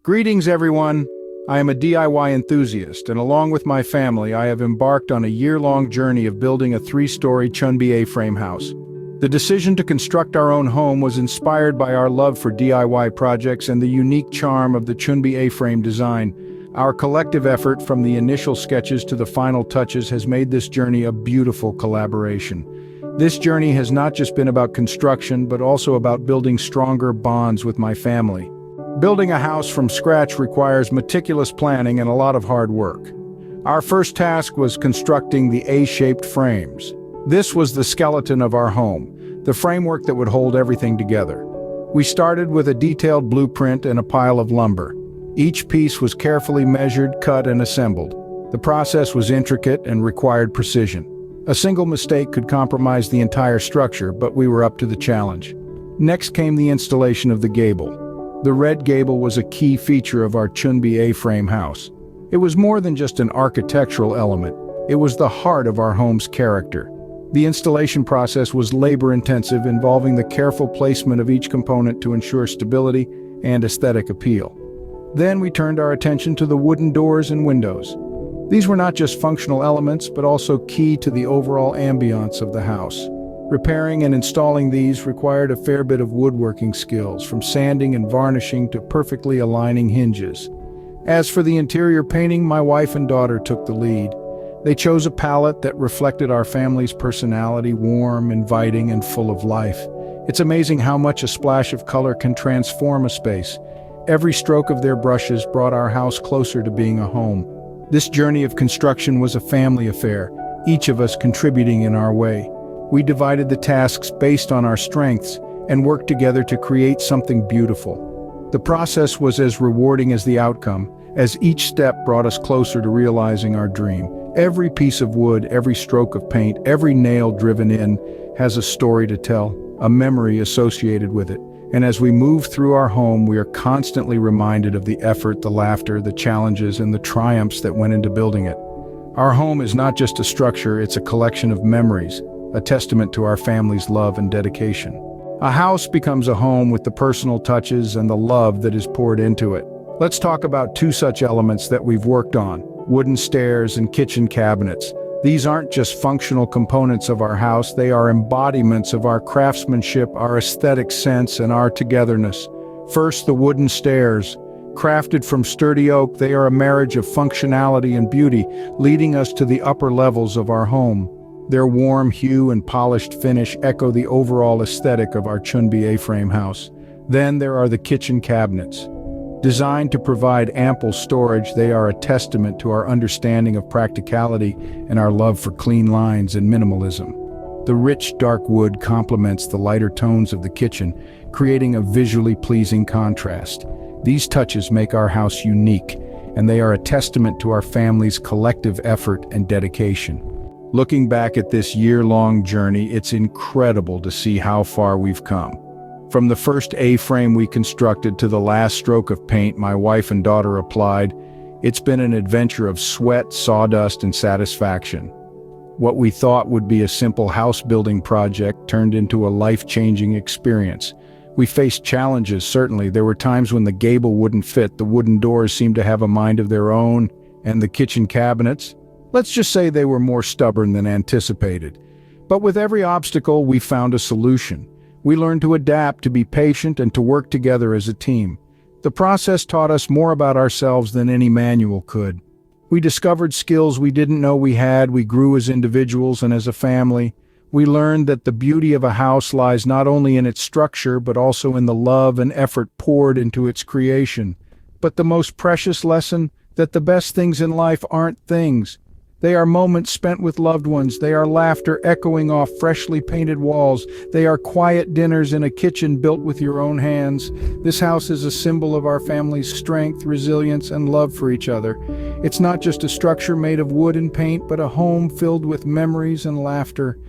Greetings, everyone. I am a DIY enthusiast, and along with my family, I have embarked on a year-long journey of building a three-story Chunbi A-frame house. The decision to construct our own home was inspired by our love for DIY projects and the unique charm of the Chunbi A-frame design. Our collective effort, from the initial sketches to the final touches, has made this journey a beautiful collaboration. This journey has not just been about construction, but also about building stronger bonds with my family. Building a house from scratch requires meticulous planning and a lot of hard work. Our first task was constructing the A-shaped frames. This was the skeleton of our home, the framework that would hold everything together. We started with a detailed blueprint and a pile of lumber. Each piece was carefully measured, cut, and assembled. The process was intricate and required precision. A single mistake could compromise the entire structure, but we were up to the challenge. Next came the installation of the gable. The red gable was a key feature of our Chunbi A-frame house. It was more than just an architectural element. It was the heart of our home's character. The installation process was labor-intensive, involving the careful placement of each component to ensure stability and aesthetic appeal. Then we turned our attention to the wooden doors and windows. These were not just functional elements, but also key to the overall ambiance of the house. Repairing and installing these required a fair bit of woodworking skills, from sanding and varnishing to perfectly aligning hinges. As for the interior painting, my wife and daughter took the lead. They chose a palette that reflected our family's personality, warm, inviting, and full of life. It's amazing how much a splash of color can transform a space. Every stroke of their brushes brought our house closer to being a home. This journey of construction was a family affair, each of us contributing in our way. We divided the tasks based on our strengths and worked together to create something beautiful. The process was as rewarding as the outcome, as each step brought us closer to realizing our dream. Every piece of wood, every stroke of paint, every nail driven in has a story to tell, a memory associated with it. And as we move through our home, we are constantly reminded of the effort, the laughter, the challenges, and the triumphs that went into building it. Our home is not just a structure, it's a collection of memories, a testament to our family's love and dedication. A house becomes a home with the personal touches and the love that is poured into it. Let's talk about two such elements that we've worked on: wooden stairs and kitchen cabinets. These aren't just functional components of our house, they are embodiments of our craftsmanship, our aesthetic sense, and our togetherness. First, the wooden stairs. Crafted from sturdy oak, they are a marriage of functionality and beauty, leading us to the upper levels of our home. Their warm hue and polished finish echo the overall aesthetic of our Chunbi A-frame house. Then there are the kitchen cabinets. Designed to provide ample storage, they are a testament to our understanding of practicality and our love for clean lines and minimalism. The rich, dark wood complements the lighter tones of the kitchen, creating a visually pleasing contrast. These touches make our house unique, and they are a testament to our family's collective effort and dedication. Looking back at this year-long journey, it's incredible to see how far we've come. From the first A-frame we constructed to the last stroke of paint my wife and daughter applied, it's been an adventure of sweat, sawdust, and satisfaction. What we thought would be a simple house-building project turned into a life-changing experience. We faced challenges, certainly. There were times when the gable wouldn't fit, the wooden doors seemed to have a mind of their own, and the kitchen cabinets, let's just say they were more stubborn than anticipated. But with every obstacle, we found a solution. We learned to adapt, to be patient, and to work together as a team. The process taught us more about ourselves than any manual could. We discovered skills we didn't know we had, we grew as individuals and as a family. We learned that the beauty of a house lies not only in its structure, but also in the love and effort poured into its creation. But the most precious lesson, that the best things in life aren't things. They are moments spent with loved ones. They are laughter echoing off freshly painted walls. They are quiet dinners in a kitchen built with your own hands. This house is a symbol of our family's strength, resilience, and love for each other. It's not just a structure made of wood and paint, but a home filled with memories and laughter.